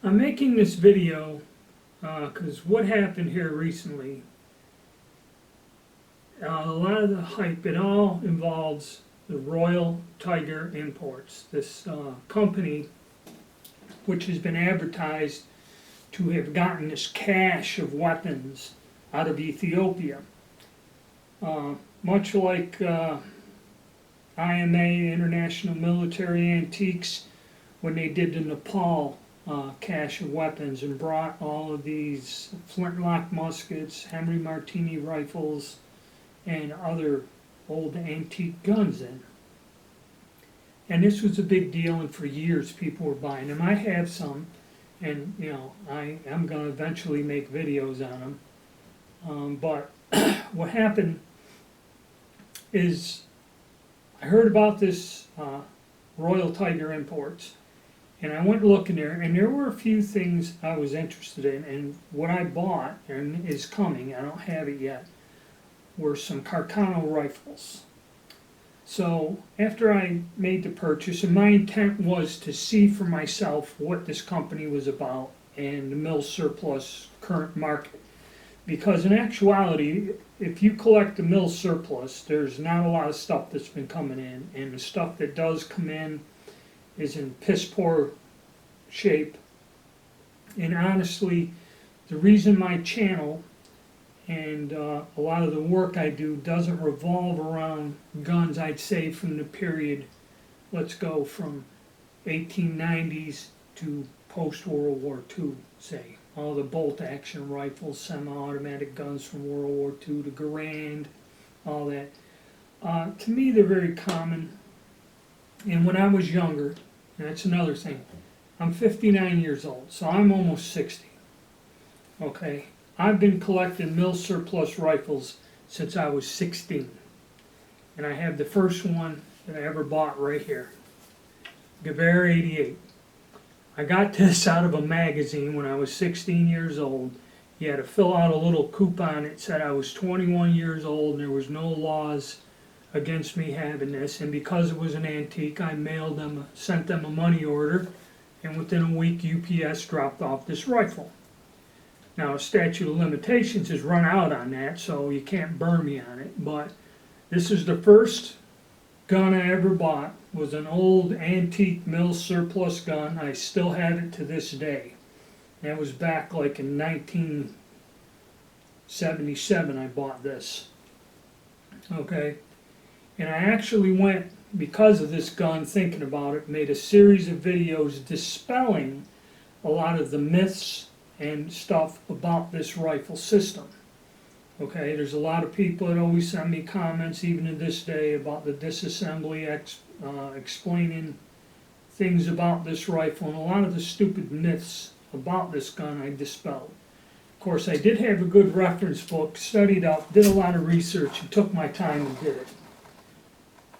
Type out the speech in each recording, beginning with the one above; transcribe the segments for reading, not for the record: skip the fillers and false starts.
I'm making this video because what happened here recently, a lot of the hype, it all involves the Royal Tiger Imports, this company which has been advertised to have gotten this cache of weapons out of Ethiopia. Much like IMA, International Military Antiques, when they did the Nepal cache of weapons and brought all of these flintlock muskets, Henry Martini rifles, and other old antique guns in. And this was a big deal, and for years people were buying them. I have some, and you know, I'm going to eventually make videos on them. But what happened is I heard about this Royal Tiger Imports, and I went looking there, and there were a few things I was interested in, and what I bought, and is coming, I don't have it yet, were some Carcano rifles. So after I made the purchase, and my intent was to see for myself what this company was about and the Milsurp current market. Because in actuality, if you collect the Milsurp, there's not a lot of stuff that's been coming in, and the stuff that does come in is in piss poor shape. And honestly, the reason my channel and a lot of the work I do doesn't revolve around guns, I'd say from the period, let's go from 1890s to post-World War II, say. All the bolt-action rifles, semi-automatic guns from World War II, the Garand, all that. To me, they're very common. And when I was younger, and that's another thing, I'm 59 years old, so I'm almost 60. Okay? I've been collecting Milsurp rifles since I was 16. And I have the first one that I ever bought right here. Gewehr 88. I got this out of a magazine when I was 16 years old. You had to fill out a little coupon. It said I was 21 years old and there was no laws against me having this. And because it was an antique, I sent them a money order, and within a week UPS dropped off this rifle. Now, the statute of limitations has run out on that, so you can't burn me on it. But this is the first gun I ever bought. Was an old antique Milsurp gun. I still have it to this day. That was back like in 1977 I bought this. Okay? And I actually went, because of this gun, thinking about it, made a series of videos dispelling a lot of the myths and stuff about this rifle system. Okay, there's a lot of people that always send me comments, even to this day, about the disassembly, explaining things about this rifle, and a lot of the stupid myths about this gun I dispelled. Of course, I did have a good reference book, studied up, did a lot of research, and took my time and did it.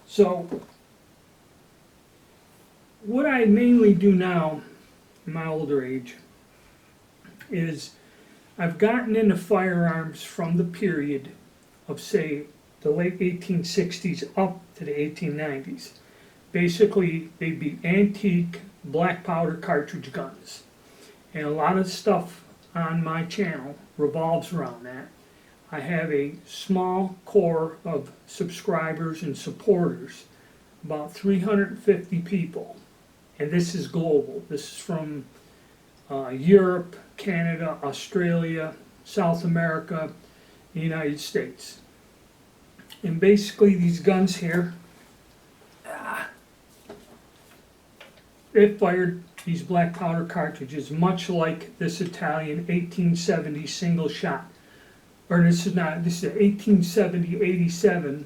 So, what I mainly do now, in my older age, is I've gotten into firearms from the period of, say, the late 1860s up to the 1890s. Basically, they'd be antique black powder cartridge guns. And a lot of stuff on my channel revolves around that. I have a small core of subscribers and supporters, about 350 people. And this is global. This is from Europe, Canada, Australia, South America, the United States. And basically these guns here, they fired these black powder cartridges much like this Italian 1870 single shot. Or this is an 1870-87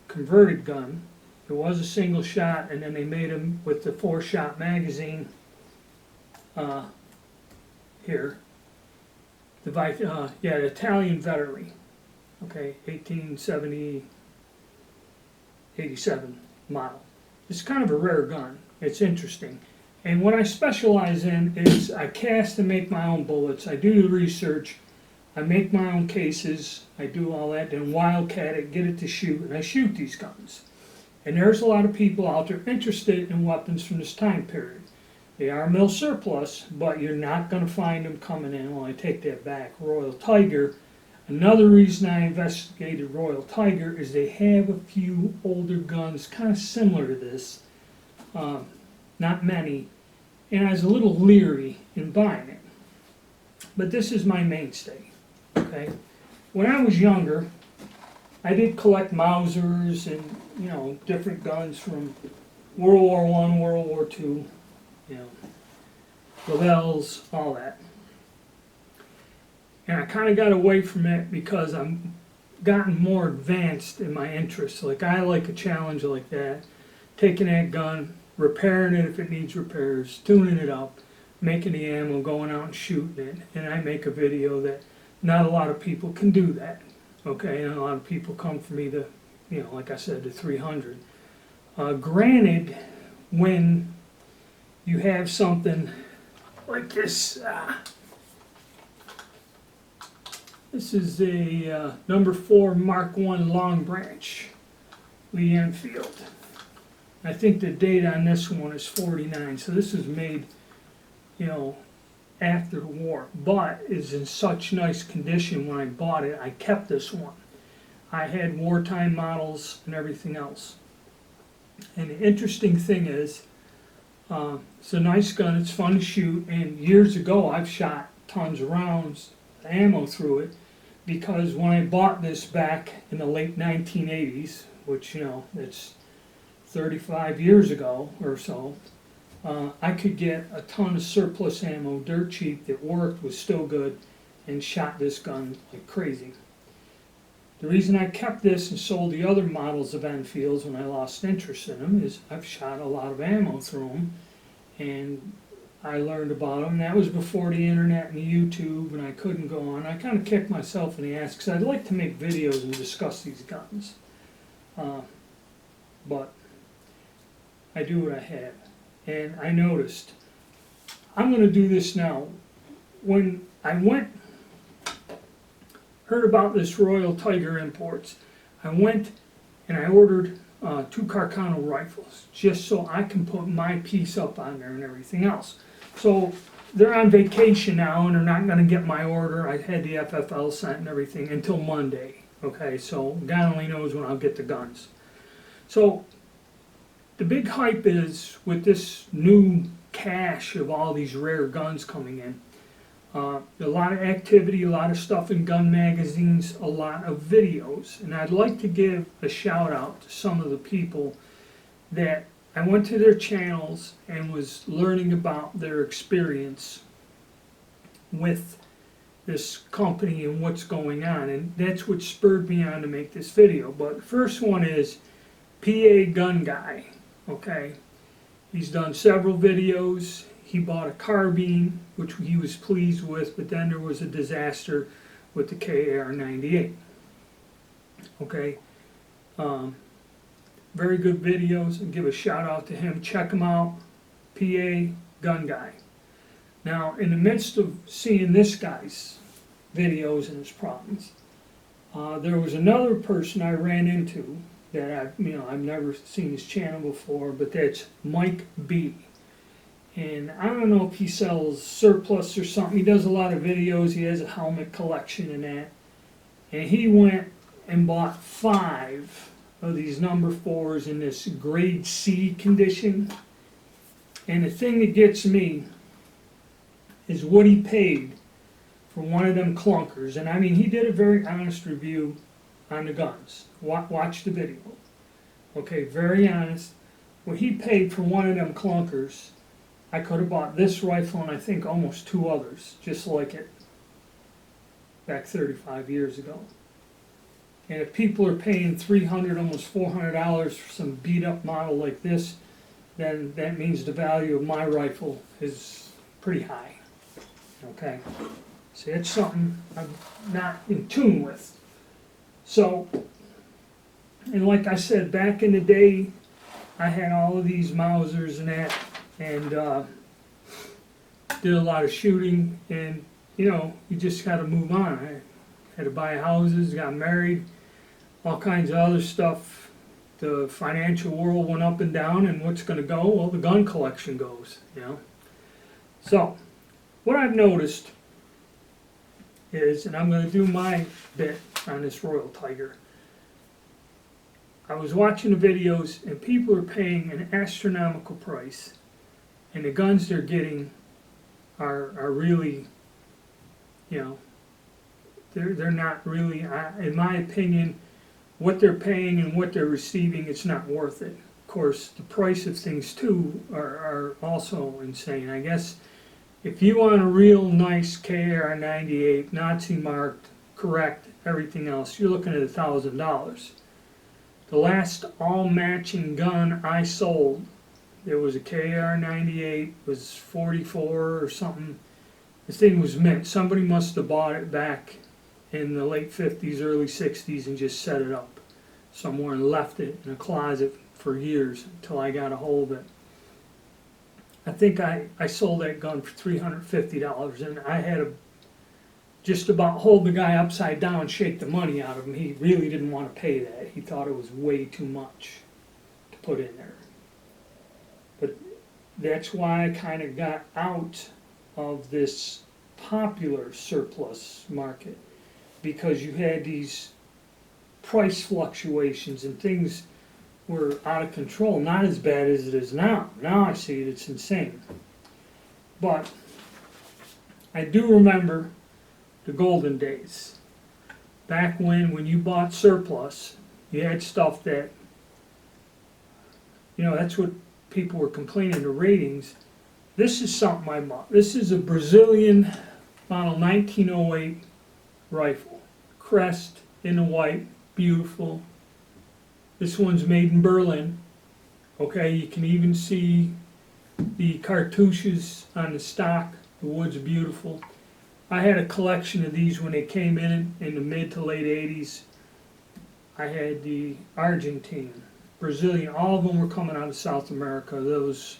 converted gun. It was a single shot, and then they made them with the 4-shot magazine. Here, the Italian Vettery, okay, 1870-87 model. It's kind of a rare gun. It's interesting. And what I specialize in is I cast and make my own bullets. I do the research. I make my own cases. I do all that, then wildcat it, get it to shoot, and I shoot these guns. And there's a lot of people out there interested in weapons from this time period. They are mill surplus, but you're not going to find them coming in. Well, I take that back. Royal Tiger. Another reason I investigated Royal Tiger is they have a few older guns kind of similar to this. Not many. And I was a little leery in buying it. But this is my mainstay. Okay. When I was younger, I did collect Mausers and, you know, different guns from World War I, World War II, you know, Lavelles, all that. And I kind of got away from it because I'm gotten more advanced in my interests. Like, I like a challenge like that, taking that gun, repairing it if it needs repairs, tuning it up, making the ammo, going out and shooting it. And I make a video that not a lot of people can do that. Okay, and a lot of people come for me to, you know, like I said, the 300. Granted, when you have something like this, this is a number 4 Mark I Long Branch Lee Enfield. I think the date on this one is 49, so this is made, you know, after the war, but is in such nice condition. When I bought it, I kept this one. I had wartime models and everything else. And the interesting thing is, it's a nice gun, it's fun to shoot, and years ago I've shot tons of rounds, ammo through it, because when I bought this back in the late 1980s, which, you know, it's 35 years ago or so, I could get a ton of surplus ammo, dirt cheap, that worked, was still good, and shot this gun like crazy. The reason I kept this and sold the other models of Enfields when I lost interest in them is I've shot a lot of ammo through them, and I learned about them. That was before the internet and the YouTube, and I couldn't go on. I kind of kicked myself in the ass because I'd like to make videos and discuss these guns. But I do what I have. And I noticed, I'm going to do this now. When I heard about this Royal Tiger imports, I went and I ordered 2 Carcano rifles, just so I can put my piece up on there and everything else. So they're on vacation now and they're not going to get my order. I had the FFL sent and everything until Monday. Okay, so God only knows when I'll get the guns. So the big hype is with this new cache of all these rare guns coming in. A lot of activity, a lot of stuff in gun magazines, a lot of videos. And I'd like to give a shout out to some of the people that I went to their channels and was learning about their experience with this company and what's going on. And that's what spurred me on to make this video. But the first one is PA Gun Guy. Okay, he's done several videos. He bought a carbine, which he was pleased with, but then there was a disaster with the KAR-98. Okay, very good videos, and give a shout out to him. Check him out, PA Gun Guy. Now, in the midst of seeing this guy's videos and his problems, there was another person I ran into that I've never seen his channel before, but that's Mike B. And I don't know if he sells surplus or something. He does a lot of videos. He has a helmet collection and that. And he went and bought 5 of these number 4s in this grade C condition. And the thing that gets me is what he paid for one of them clunkers. And I mean, he did a very honest review on the guns. Watch the video. Okay, very honest. What he paid for one of them clunkers, I could have bought this rifle and I think almost 2 others just like it back 35 years ago. And if people are paying $300, almost $400 for some beat up model like this, then that means the value of my rifle is pretty high. Okay, so it's something I'm not in tune with. So, and like I said, back in the day, I had all of these Mausers and that, and did a lot of shooting, and you know, you just got to move on. I had to buy houses, got married, all kinds of other stuff. The financial world went up and down, and what's going to go? Well, the gun collection goes, you know. So, what I've noticed is, and I'm going to do my bit on this Royal Tiger, I was watching the videos and people are paying an astronomical price, and the guns they're getting are really, you know, they're not really, in my opinion, what they're paying and what they're receiving, it's not worth it. Of course, the price of things too are also insane. I guess if you want a real nice KR-98, Nazi marked, correct, everything else, you're looking at $1,000. The last all-matching gun I sold, there was a KR-98, was 44 or something. This thing was mint. Somebody must have bought it back in the late 50s, early 60s and just set it up somewhere and left it in a closet for years until I got a hold of it. I think I sold that gun for $350, and I had to just about hold the guy upside down and shake the money out of him. He really didn't want to pay that. He thought it was way too much to put in there. But that's why I kind of got out of this popular surplus market, because you had these price fluctuations and things were out of control. Not as bad as it is now. Now I see it, it's insane. But I do remember the golden days. Back when you bought surplus, you had stuff that, you know, that's what people were complaining, the ratings. This is something I bought. This is a Brazilian model 1908 rifle. Crest in the white, beautiful. This one's made in Berlin. Okay, you can even see the cartouches on the stock. The wood's beautiful. I had a collection of these when they came in the mid to late 80s. I had the Argentine, Brazilian, all of them were coming out of South America. Those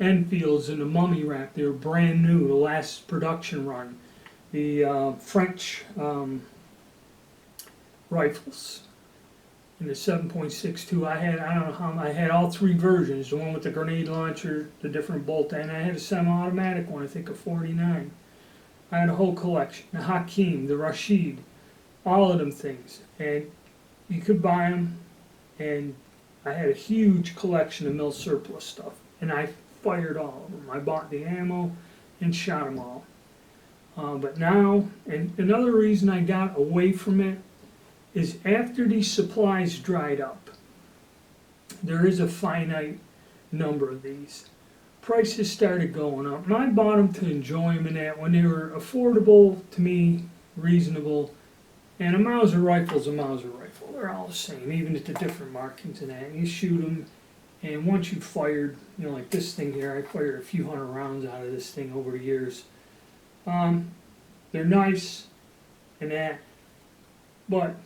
Enfields and the Mummy Rack, they were brand new, the last production run. The French rifles in the 7.62. I don't know how, I had all three versions, the one with the grenade launcher, the different bolt, and I had a semi-automatic one, I think a 49. I had a whole collection, the Hakim, the Rashid, all of them things, and you could buy them, and I had a huge collection of Milsurp stuff, and I fired all of them. I bought the ammo and shot them all. But now, and another reason I got away from it is after these supplies dried up, there is a finite number of these. Prices started going up, and I bought them to enjoy them and that when they were affordable to me, reasonable. And a Mauser rifle's a Mauser rifle. They're all the same, even at the different markings and that. And you shoot them, and once you've fired, you know, like this thing here, I fired a few hundred rounds out of this thing over the years. They're nice and that, but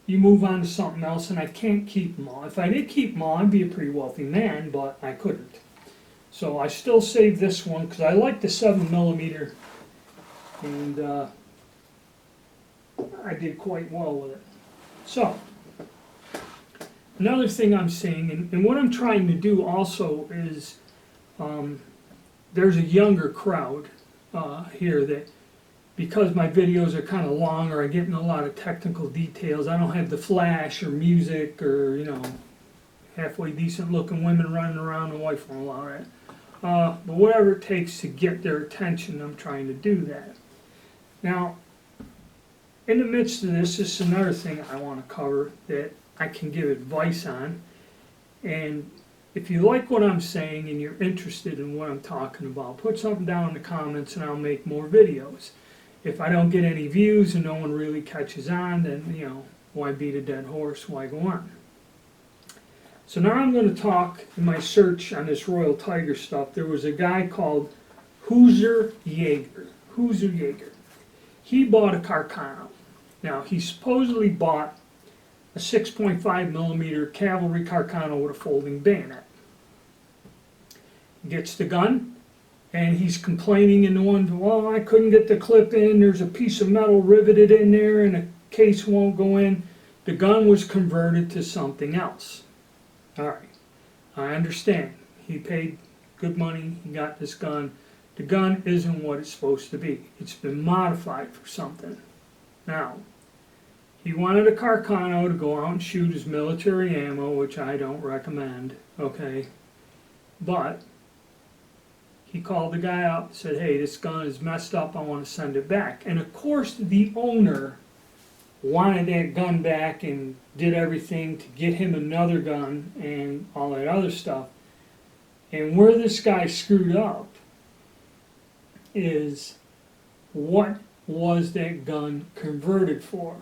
you move on to something else, and I can't keep them all. If I did keep them all, I'd be a pretty wealthy man, but I couldn't. So I still saved this one because I like the 7mm, and I did quite well with it. So another thing I'm seeing, and what I'm trying to do also is, there's a younger crowd here that, because my videos are kind of long or I get in a lot of technical details, I don't have the flash or music or, you know, halfway decent looking women running around and wife won't allow that. But whatever it takes to get their attention, I'm trying to do that. Now, in the midst of this is another thing I want to cover that I can give advice on. And if you like what I'm saying and you're interested in what I'm talking about, put something down in the comments and I'll make more videos. If I don't get any views and no one really catches on, then, you know, why beat a dead horse? Why go on? So now I'm going to talk, in my search on this Royal Tiger stuff, there was a guy called Hoosier Yeager. Hoosier Yeager. He bought a Carcano. Now, he supposedly bought a 6.5mm cavalry Carcano with a folding bayonet. He gets the gun, and he's complaining in the one, well, I couldn't get the clip in, there's a piece of metal riveted in there, and the case won't go in. The gun was converted to something else. All right, I understand. He paid good money, he got this gun. The gun isn't what it's supposed to be. It's been modified for something. Now, he wanted a Carcano to go out and shoot his military ammo, which I don't recommend, okay? But he called the guy up and said, hey, this gun is messed up, I want to send it back. And of course, the owner wanted that gun back and did everything to get him another gun and all that other stuff. And where this guy screwed up is, what was that gun converted for?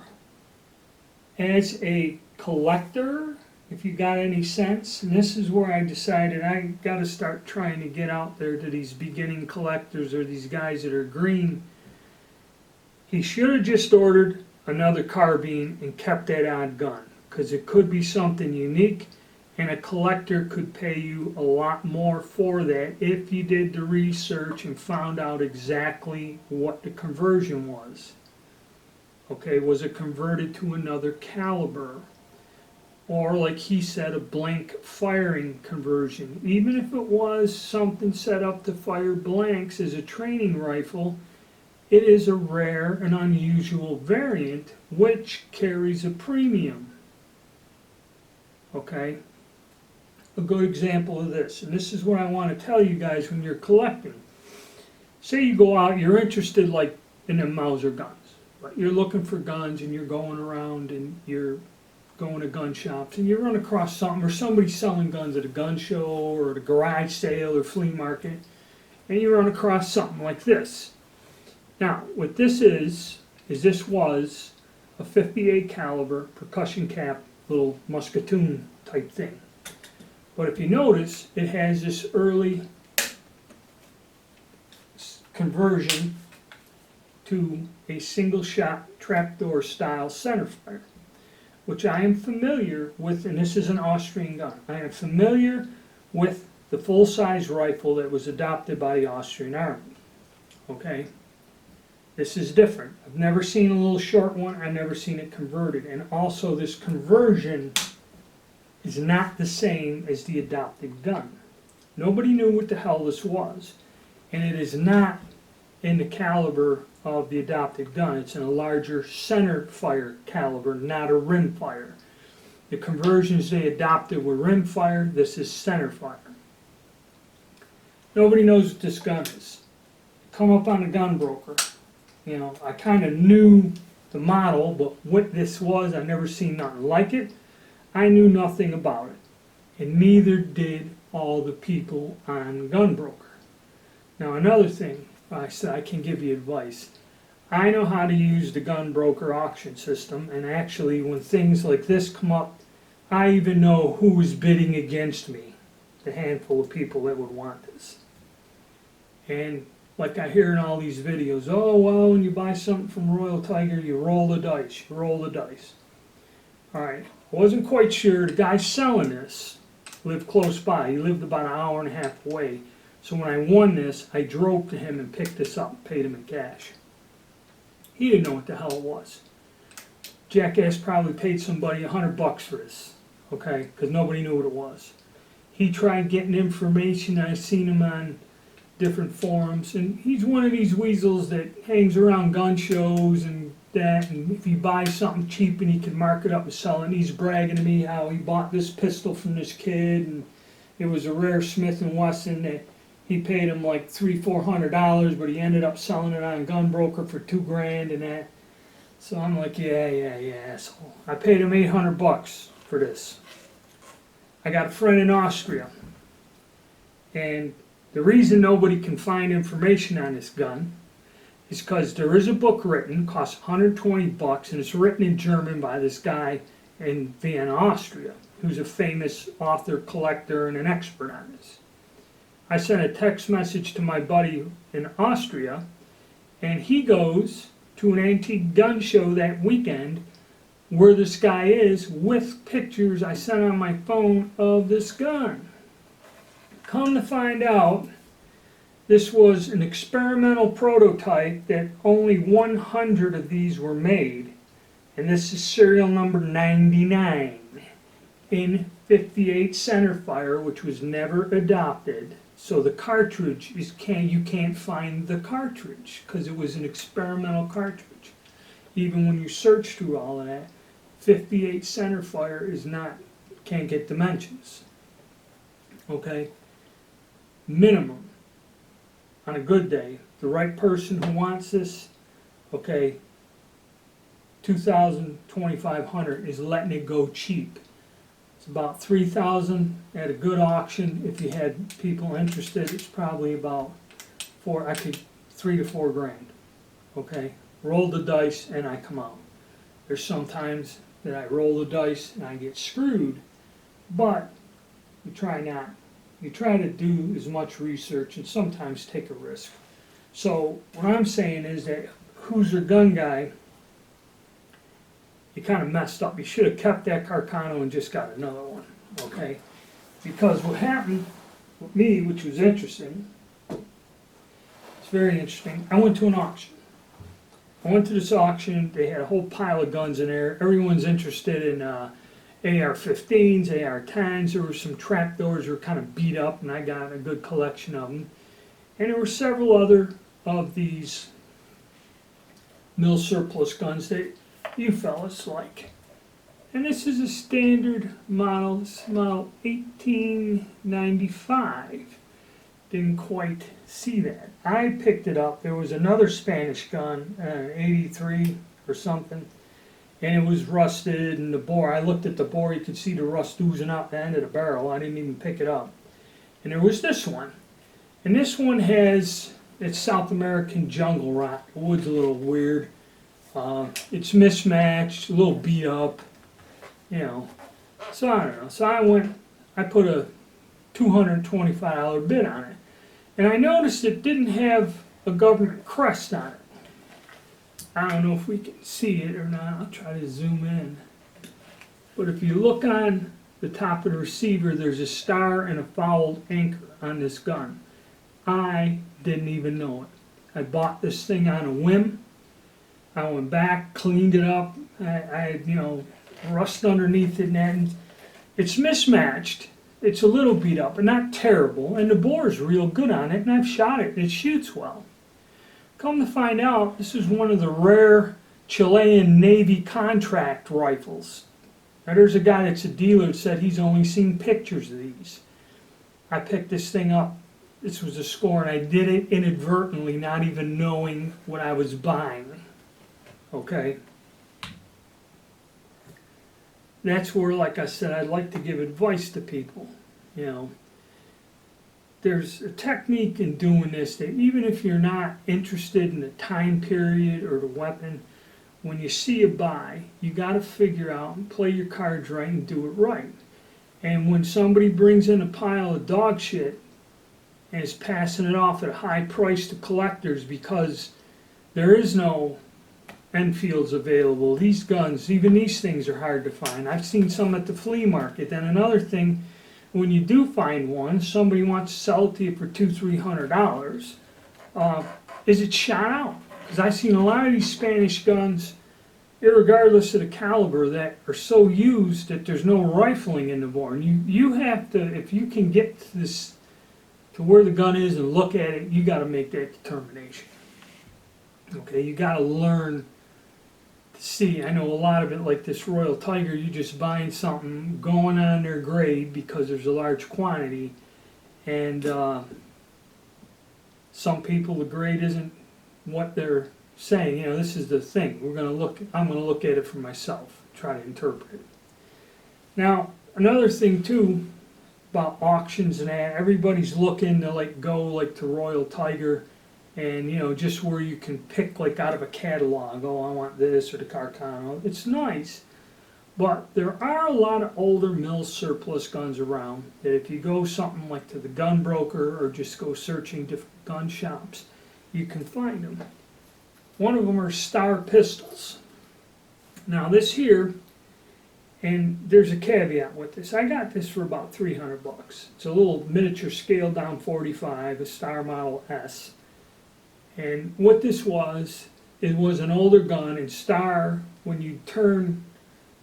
As a collector, if you got any sense, and this is where I decided I got to start trying to get out there to these beginning collectors or these guys that are green. He should have just ordered another carbine and kept that odd gun, because it could be something unique, and a collector could pay you a lot more for that if you did the research and found out exactly what the conversion was. Okay, was it converted to another caliber? Or, like he said, a blank firing conversion. Even if it was something set up to fire blanks as a training rifle, it is a rare and unusual variant which carries a premium. Okay? A good example of this, and this is what I want to tell you guys when you're collecting. Say you go out, you're interested like in the Mauser guns, but you're looking for guns and you're going around and you're going to gun shops and you run across something, or somebody selling guns at a gun show or at a garage sale or flea market, and you run across something like this. Now, what this is this was a 58 caliber percussion cap little musketoon type thing. But if you notice, it has this early conversion to a single shot trapdoor style centerfire, which I am familiar with, and this is an Austrian gun. I am familiar with the full-size rifle that was adopted by the Austrian Army. Okay? This is different. I've never seen a little short one. I've never seen it converted. And also, this conversion is not the same as the adopted gun. Nobody knew what the hell this was. And it is not in the caliber of the adopted gun. It's in a larger center fire caliber, not a rim fire. The conversions they adopted were rim fire. This is center fire. Nobody knows what this gun is. Come up on a gun broker. You know, I kind of knew the model, but what this was, I've never seen nothing like it. I knew nothing about it, and neither did all the people on Gunbroker. Now, another thing, I said I can give you advice. I know how to use the Gunbroker auction system, and actually, when things like this come up, I even know who is bidding against me, the handful of people that would want this. And like I hear in all these videos, oh, well, when you buy something from Royal Tiger, you roll the dice, you roll the dice. All right, I wasn't quite sure. The guy selling this lived close by. He lived about an hour and a half away. So when I won this, I drove to him and picked this up and paid him in cash. He didn't know what the hell it was. Jackass probably paid somebody $100 for this, okay, because nobody knew what it was. He tried getting information. I seen him on different forums, and he's one of these weasels that hangs around gun shows and that, and if he buys something cheap and he can mark it up and sell it, and he's bragging to me how he bought this pistol from this kid, and it was a rare Smith & Wesson that he paid him like $300-400, but he ended up selling it on Gunbroker for $2,000 and that. So I'm like, yeah. So I paid him $800 for this. I got a friend in Austria, and the reason nobody can find information on this gun is because there is a book written, costs $120, and it's written in German by this guy in Vienna, Austria, who's a famous author, collector, and an expert on this. I sent a text message to my buddy in Austria, and he goes to an antique gun show that weekend where this guy is with pictures I sent on my phone of this gun. Come to find out, this was an experimental prototype that only 100 of these were made, and this is serial number 99 in 58 centerfire, which was never adopted. So the cartridge you can't find the cartridge because it was an experimental cartridge. Even when you search through all of that, 58 centerfire can't get dimensions. Okay? Minimum. On a good day, the right person who wants this, okay, 2,000, 2,500 is letting it go cheap. It's about 3,000 at a good auction. If you had people interested, it's probably about 3 to 4 grand. Okay, roll the dice and I come out. There's sometimes that I roll the dice and I get screwed, but you try not. You try to do as much research and sometimes take a risk. So what I'm saying is that Hoosier gun guy, you kind of messed up. You should have kept that Carcano and just got another one, okay? Because what happened with me, which was interesting, it's very interesting, I went to an auction. I went to this auction, they had a whole pile of guns in there. Everyone's interested in AR-15s, AR-10s. There were some trapdoors that were kind of beat up, and I got a good collection of them. And there were several other of these Milsurp guns that you fellas like. And this is a standard model. This is model 1895. Didn't quite see that. I picked it up. There was another Spanish gun, 83 or something, and it was rusted, and the bore, I looked at the bore, you could see the rust oozing out the end of the barrel. I didn't even pick it up. And there was this one. And this one has, it's South American jungle rot. The wood's a little weird. It's mismatched, a little beat up, you know. So I don't know. So I put a $225 bid on it. And I noticed it didn't have a government crest on it. I don't know if we can see it or not. I'll try to zoom in. But if you look on the top of the receiver, there's a star and a fouled anchor on this gun. I didn't even know it. I bought this thing on a whim. I went back, cleaned it up. I had, rust underneath it, and it's mismatched. It's a little beat up, but not terrible. And the bore's real good on it, and I've shot it. It shoots well. Come to find out, this is one of the rare Chilean Navy contract rifles. Now, there's a guy that's a dealer that said he's only seen pictures of these. I picked this thing up. This was a score, and I did it inadvertently, not even knowing what I was buying. Okay? That's where, like I said, I'd like to give advice to people. There's a technique in doing this that even if you're not interested in the time period or the weapon, when you see a buy, you got to figure out and play your cards right and do it right. And when somebody brings in a pile of dog shit and is passing it off at a high price to collectors because there is no Enfields available, these guns, even these things are hard to find. I've seen some at the flea market. And another thing, when you do find one, somebody wants to sell it to you for $200-300. Is it shot out? Because I've seen a lot of these Spanish guns, irregardless of the caliber, that are so used that there's no rifling in the bore. And you have to, if you can get to this, to where the gun is and look at it, you got to make that determination. Okay, you got to learn to see. I know a lot of it, like this Royal Tiger, you're just buying something, going on their grade because there's a large quantity, and some people, the grade isn't what they're saying. This is the thing. I'm going to look at it for myself, try to interpret it. Now, another thing too about auctions and that, everybody's looking to go to Royal Tiger, and just where you can pick out of a catalog. Oh, I want this or the Carcano. It's nice, but there are a lot of older Milsurp guns around that if you go something like to the gun broker or just go searching different gun shops, you can find them. One of them are Star pistols. Now this here, and there's a caveat with this. I got this for about $300. It's a little miniature scaled down 45, a Star Model S. And what this was, it was an older gun, and Star, when you turn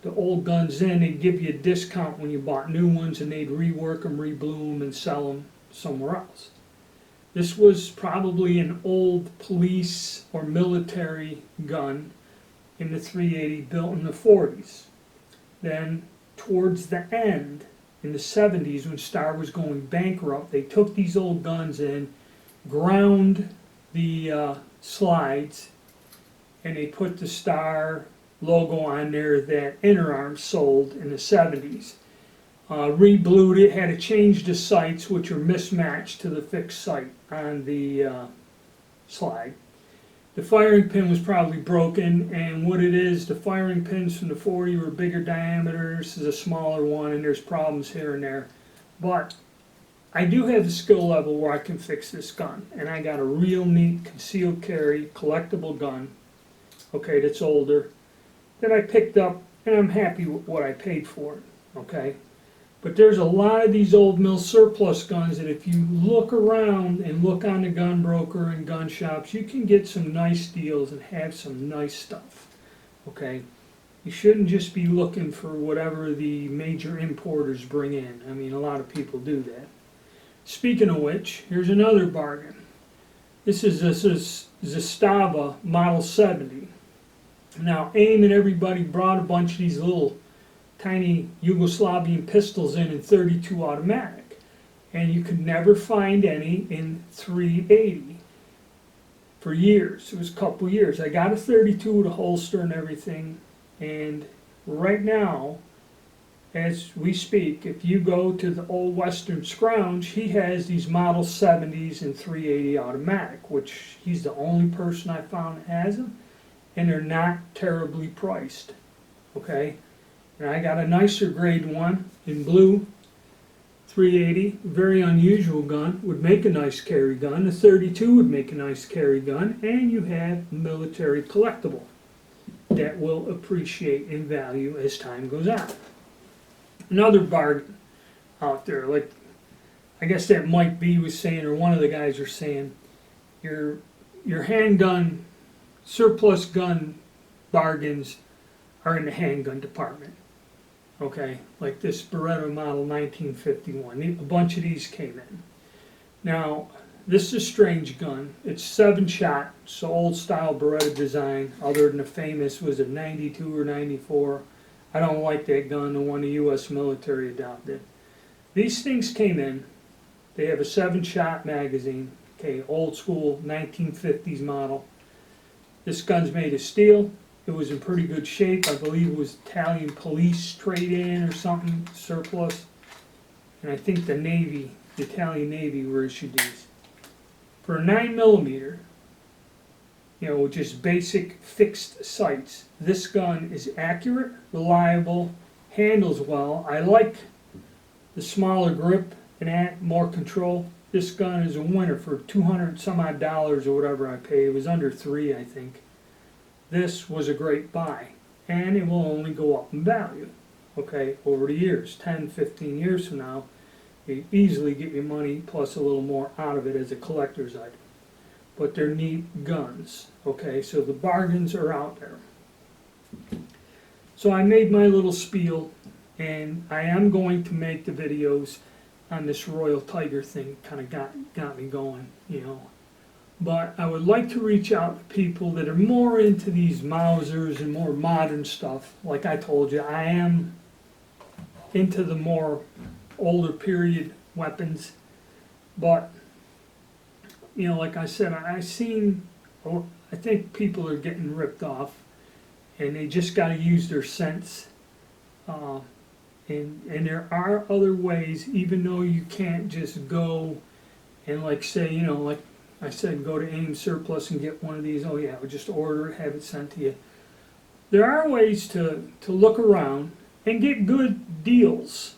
the old guns in, they'd give you a discount when you bought new ones, and they'd rework them, reblue them, and sell them. somewhere else. This was probably an old police or military gun in the 380 built in the 40s. Then towards the end, in the 70s, when Star was going bankrupt, they took these old guns in, ground the slides, and they put the Star logo on there that Interarms sold in the 70s. Re-blued it, had to change the sights, which are mismatched to the fixed sight on the slide. The firing pin was probably broken, and what it is, the firing pins from the 40 were bigger diameter. This is a smaller one, and there's problems here and there. But I do have the skill level where I can fix this gun, and I got a real neat concealed carry collectible gun, okay, that's older, that I picked up, and I'm happy with what I paid for it, okay. But there's a lot of these old Milsurp guns that if you look around and look on the gun broker and gun shops, you can get some nice deals and have some nice stuff, okay? You shouldn't just be looking for whatever the major importers bring in. I mean, a lot of people do that. Speaking of which, here's another bargain. This is Zastava Model 70. Now, AIM and everybody brought a bunch of these little tiny Yugoslavian pistols in 32 automatic, and you could never find any in 380 for years. It was a couple years. I got a 32 with a holster and everything, and right now, as we speak, if you go to the old Western Scrounge, he has these Model 70s and 380 automatic, which he's the only person I found that has them, and they're not terribly priced, okay? And I got a nicer grade one in blue, 380, very unusual gun, would make a nice carry gun. The 32 would make a nice carry gun, and you have military collectible that will appreciate in value as time goes on. Another bargain out there, like I guess that Mike B was saying, or one of the guys are saying, your handgun, surplus gun bargains are in the handgun department. Okay, like this Beretta model 1951. A bunch of these came in. Now, this is a strange gun. It's 7-shot, so old style Beretta design, other than the famous, was it 92 or 94? I don't like that gun, the one the U.S. military adopted. These things came in. They have a 7-shot magazine, okay, old school 1950s model. This gun's made of steel. It was in pretty good shape. I believe it was Italian police trade-in or something, surplus. And I think the Navy, the Italian Navy, were issued these. For a 9mm, you know, with just basic fixed sights, this gun is accurate, reliable, handles well. I like the smaller grip and add more control. This gun is a winner for 200 some odd dollars or whatever I paid. It was under $3, I think. This was a great buy, and it will only go up in value, okay, over the years. 10, 15 years from now, you easily get your money plus a little more out of it as a collector's item. But they're neat guns, okay, so the bargains are out there. So I made my little spiel, and I am going to make the videos on this Royal Tiger thing. Kind of got me going, you know. But I would like to reach out to people that are more into these Mausers and more modern stuff. Like I told you, I am into the more older period weapons. But, you know, like I said, I think people are getting ripped off, and they just got to use their sense. And there are other ways, even though you can't just go and, like, say, you know, like I said, go to AIM Surplus and get one of these. Oh yeah, just order it, have it sent to you. There are ways to look around and get good deals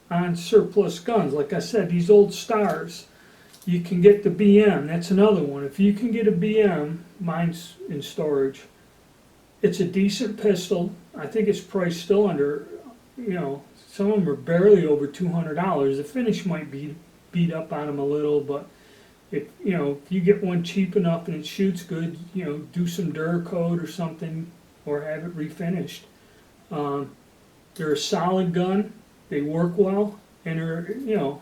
on surplus guns. Like I said, these old Stars, you can get the BM. That's another one. If you can get a BM, mine's in storage. It's a decent pistol. I think it's priced still under, you know, some of them are barely over $200. The finish might be beat up on them a little, but if you get one cheap enough and it shoots good, you know, do some Duracoat or something, or have it refinished. They're a solid gun. They work well, and they're, you know,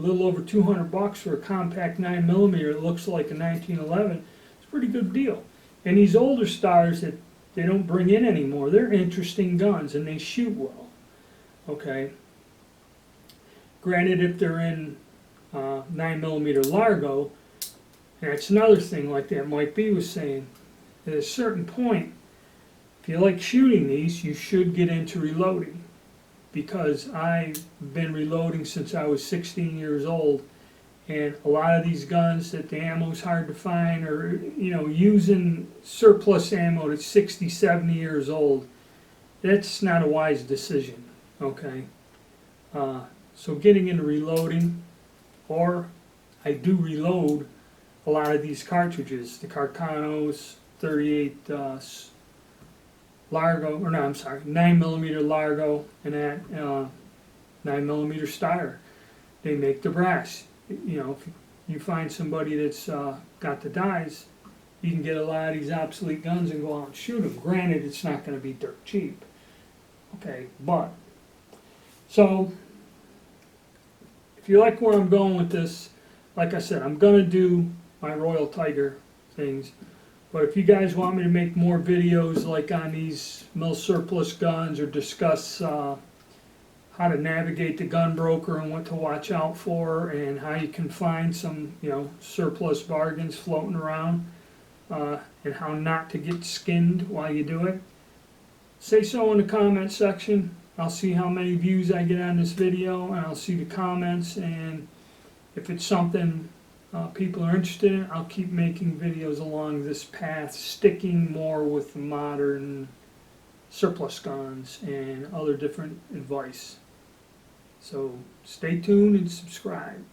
a little over $200 for a compact 9mm that looks like a 1911. It's a pretty good deal. And these older Stars that they don't bring in anymore, they're interesting guns and they shoot well. Okay. Granted, if they're in 9mm Largo, and that's another thing like that Mike B was saying, at a certain point, if you like shooting these, you should get into reloading. Because I've been reloading since I was 16 years old, and a lot of these guns that the ammo's hard to find, or using surplus ammo that's 60, 70 years old, that's not a wise decision, okay? So getting into reloading, or I do reload a lot of these cartridges, the Carcanos, 38 Largo, or no, I'm sorry, 9mm Largo, and that 9mm Steyr. They make the brass. If you find somebody that's got the dies, you can get a lot of these obsolete guns and go out and shoot them. Granted, it's not going to be dirt cheap. Okay, but, so, if you like where I'm going with this, like I said, I'm going to do my Royal Tiger things. But if you guys want me to make more videos like on these Milsurp guns, or discuss how to navigate the gun broker and what to watch out for, and how you can find some surplus bargains floating around, and how not to get skinned while you do it, say so in the comment section. I'll see how many views I get on this video, and I'll see the comments, and if it's something people are interested in, I'll keep making videos along this path, sticking more with the modern surplus guns and other different advice. So stay tuned and subscribe.